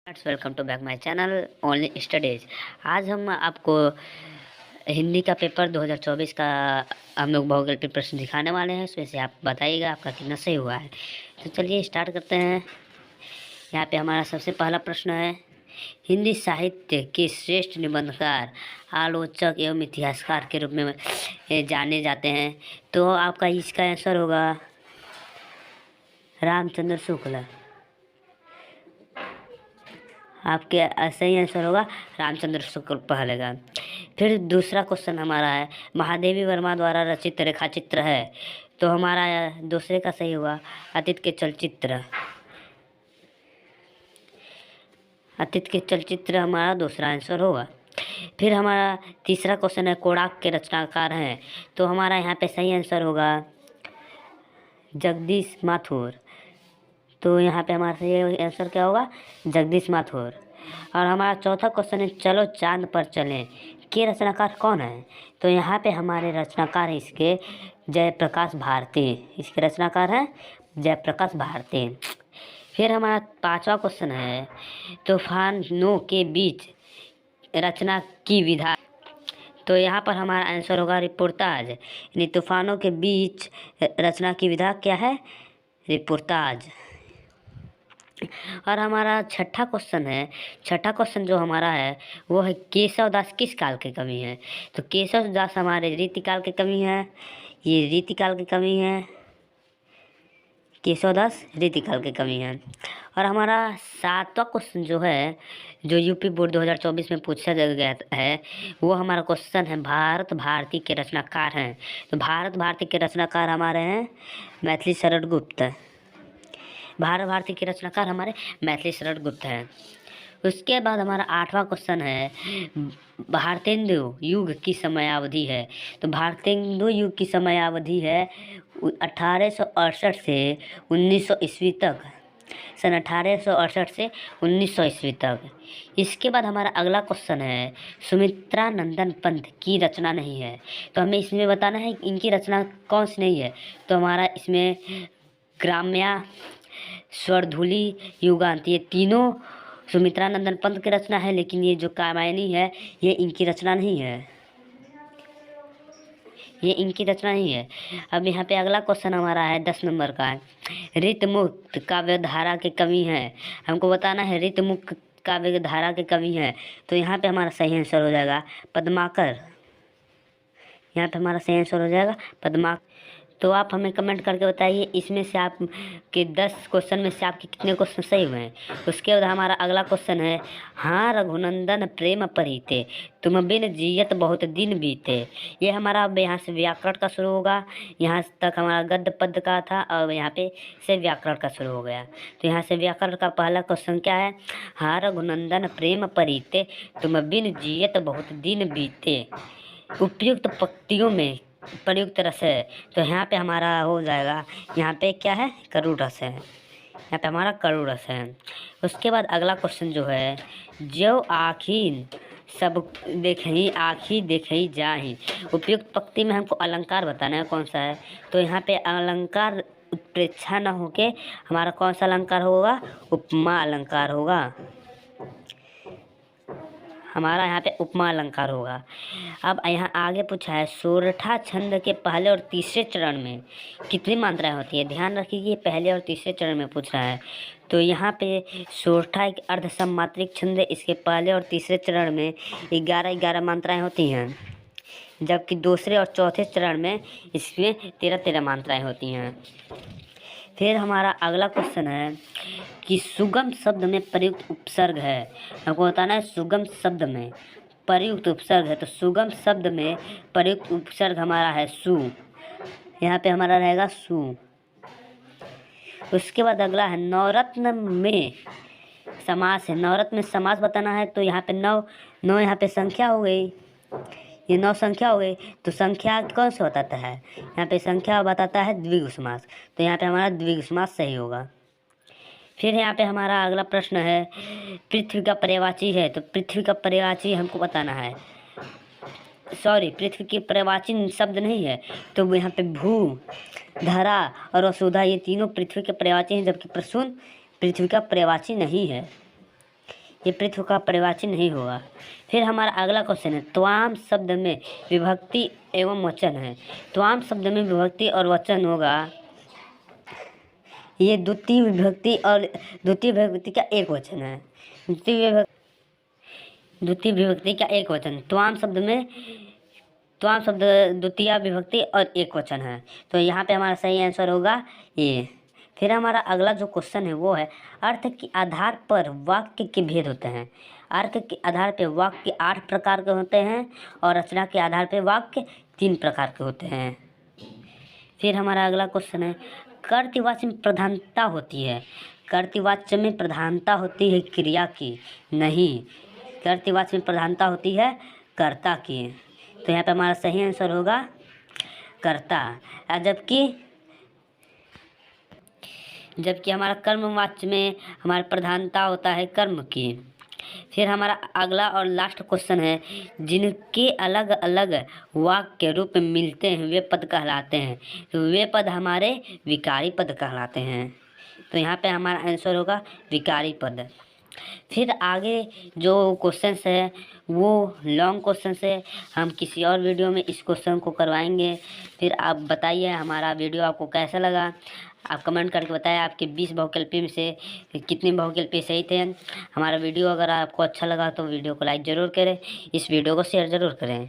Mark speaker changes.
Speaker 1: Welcome to back my channel Only Studies. आज हम आपको हिंदी का पेपर 2024 का हम लोग भौगोल पे प्रश्न दिखाने वाले हैं। इसमें से आप बताइएगा आपका कितना सही हुआ है। तो चलिए स्टार्ट करते हैं। यहाँ पे हमारा सबसे पहला प्रश्न है, हिंदी साहित्य के श्रेष्ठ निबंधकार, आलोचक एवं इतिहासकार के रूप में जाने जाते हैं। तो आपका इसका आंसर होगा रामचंद्र शुक्ल। आपके सही आंसर होगा रामचंद्र शुक्ल पहले का। फिर दूसरा क्वेश्चन हमारा है, महादेवी वर्मा द्वारा रचित रेखाचित्र है। तो हमारा दूसरे का सही होगा अतीत के चलचित्र। अतीत के चलचित्र हमारा दूसरा आंसर होगा। फिर हमारा तीसरा क्वेश्चन है, कोणार्क के रचनाकार हैं। तो हमारा यहाँ पे सही आंसर होगा जगदीश माथुर। तो यहाँ पे हमारा सही आंसर क्या होगा, जगदीश माथुर। और हमारा चौथा क्वेश्चन है, चलो चांद पर चलें के रचनाकार कौन है। तो यहाँ पे हमारे रचनाकार हैं इसके जयप्रकाश भारती। इसके रचनाकार हैं जयप्रकाश भारती। फिर हमारा पांचवा क्वेश्चन है, तूफानों के बीच रचना की विधा। तो यहाँ पर हमारा आंसर होगा रिपोर्टाज। यानी तूफानों के बीच रचना की विधा क्या है, रिपोर्टाज। और हमारा छठा क्वेश्चन है, छठा क्वेश्चन जो हमारा है वो है, केशव दास किस काल के कवि हैं। तो केशव दास हमारे रीतिकाल के कवि हैं। ये रीतिकाल के कवि हैं, केशव दास रीतिकाल के कवि हैं। और हमारा सातवां क्वेश्चन जो है, जो यूपी बोर्ड 2024 में पूछा गया है, वो हमारा क्वेश्चन है, भारत भारती के रचनाकार हैं। तो भारत भारती के रचनाकार हमारे हैं मैथिली शरण गुप्त। भारत भारती के रचनाकार हमारे मैथिली शरण गुप्त हैं। उसके बाद हमारा आठवां क्वेश्चन है, भारतेंदु युग की समयावधि है। तो भारतेंदु युग की समयावधि है 1868 से 1900 ईस्वी तक, सन 1868 से 1900 ईस्वी तक। इसके बाद हमारा अगला क्वेश्चन है, सुमित्रा नंदन पंत की रचना नहीं है। तो हमें इसमें बताना है इनकी रचना कौन सी नहीं है। तो हमारा इसमें ग्राम्या, स्वरधुली, युगांत, ये तीनों सुमित्रा नंदन पंत की रचना है। लेकिन ये जो कामायनी है ये इनकी रचना नहीं है, ये इनकी रचना नहीं है। अब यहाँ पे अगला क्वेश्चन हमारा है 10 नंबर का है, ऋतमुक्त काव्य धारा के कवि हैं। हमको बताना है ऋतमुक्त काव्य धारा के कवि हैं। तो यहाँ पे हमारा सही आंसर हो जाएगा पद्माकर। यहाँ पे हमारा सही आंसर हो जाएगा पद्माकर। तो आप हमें कमेंट करके बताइए इसमें से आप के 10 क्वेश्चन में से आपके कितने क्वेश्चन सही हुए हैं। उसके बाद हमारा अगला क्वेश्चन है, हाँ रघुनंदन प्रेम परीते तुम बिन जियत बहुत दिन बीते। ये हमारा अब यहाँ से व्याकरण का शुरू होगा। यहाँ तक हमारा गद्य पद का था और यहाँ पे से व्याकरण का शुरू हो गया। तो यहाँ से व्याकरण का पहला क्वेश्चन क्या है, हाँ रघुनंदन प्रेम परीते तुम बिन जियत बहुत दिन बीते, उपयुक्त पंक्तियों में प्रयुक्त रस है। तो यहाँ पे हमारा हो जाएगा, यहाँ पे क्या है, करुण रस है। यहाँ पे हमारा करुण रस है। उसके बाद अगला क्वेश्चन जो है, जो आखिर सब देखही आखिर देखही जाही, उपयुक्त पंक्ति में हमको अलंकार बताना है कौन सा है। तो यहाँ पे अलंकार उत्प्रेक्षा न होके हमारा कौन सा अलंकार होगा, उपमा अलंकार होगा। हमारा यहाँ पे उपमा अलंकार होगा। अब यहाँ आगे पूछा है, सोरठा छंद के पहले और तीसरे चरण में कितनी मात्राएं होती है। ध्यान रखिए पहले और तीसरे चरण में पूछ रहा है। तो यहाँ पे सोरठा एक अर्ध सममात्रिक छंद है। इसके पहले और तीसरे चरण में 11-11 मात्राएं होती हैं, जबकि दूसरे और चौथे चरण में इसमें 13-13 मात्राएं होती हैं। फिर हमारा अगला क्वेश्चन है कि सुगम शब्द में प्रयुक्त उपसर्ग है। हमको बताना है सुगम शब्द में प्रयुक्त उपसर्ग है। तो सुगम शब्द में प्रयुक्त उपसर्ग हमारा है सु। यहाँ पे हमारा रहेगा सु। उसके बाद अगला है, नवरत्न में समास है। नवरत्न में समास बताना है। तो यहाँ पे नौ यहाँ पे संख्या हो गई, ये 9 संख्या हो गई। तो संख्या कौन सा बताता है, यहाँ पे संख्या बताता है द्विगु समास। तो यहाँ पे हमारा द्विगु समास सही होगा। फिर यहाँ पे हमारा अगला प्रश्न है, पृथ्वी का पर्यायवाची है। तो पृथ्वी का पर्यायवाची हमको बताना है, सॉरी पृथ्वी की पर्यायवाची शब्द नहीं है। तो यहाँ पे भू, धरा और वसुधा ये तीनों पृथ्वी के पर्यायवाची हैं, जबकि प्रसून पृथ्वी का पर्यायवाची नहीं है। ये पृथ्वी का पर्यायवाची नहीं होगा। फिर हमारा अगला क्वेश्चन है, त्वाम शब्द में विभक्ति एवं वचन है। त्वाम शब्द में विभक्ति और वचन होगा, ये द्वितीय विभक्ति और द्वितीय विभक्ति का एक वचन है। द्वितीय विभक्ति का एक वचन। त्वाम शब्द में त्वाम शब्द द्वितीय विभक्ति और एक वचन है, तो यहाँ पे हमारा सही आंसर होगा ये। फिर हमारा अगला जो क्वेश्चन है वो है, अर्थ के आधार पर वाक्य के भेद होते हैं। अर्थ के आधार पर वाक्य 8 प्रकार के होते हैं और रचना के आधार पर वाक्य 3 प्रकार के होते हैं। फिर हमारा अगला क्वेश्चन है, कर्तृवाच्य में प्रधानता होती है। कर्तृवाच्य में प्रधानता होती है क्रिया की, नहीं, कर्तृवाच्य में प्रधानता होती है कर्ता की। तो यहाँ पे हमारा सही आंसर होगा कर्ता। जबकि हमारा कर्मवाच्य में हमारी प्रधानता होता है कर्म की। फिर हमारा अगला और लास्ट क्वेश्चन है, जिनके अलग अलग वाक्य के रूप में मिलते हैं वे पद कहलाते हैं। तो वे पद हमारे विकारी पद कहलाते हैं। तो यहाँ पे हमारा आंसर होगा विकारी पद। फिर आगे जो क्वेश्चंस है वो लॉन्ग क्वेश्चंस है, हम किसी और वीडियो में इस क्वेश्चन को करवाएंगे। फिर आप बताइए हमारा वीडियो आपको कैसा लगा, आप कमेंट करके बताएं आपके 20 बहुकल्पी में से कितने बहुकल्पी सही थे। हमारा वीडियो अगर आपको अच्छा लगा तो वीडियो को लाइक ज़रूर करें, इस वीडियो को शेयर ज़रूर करें।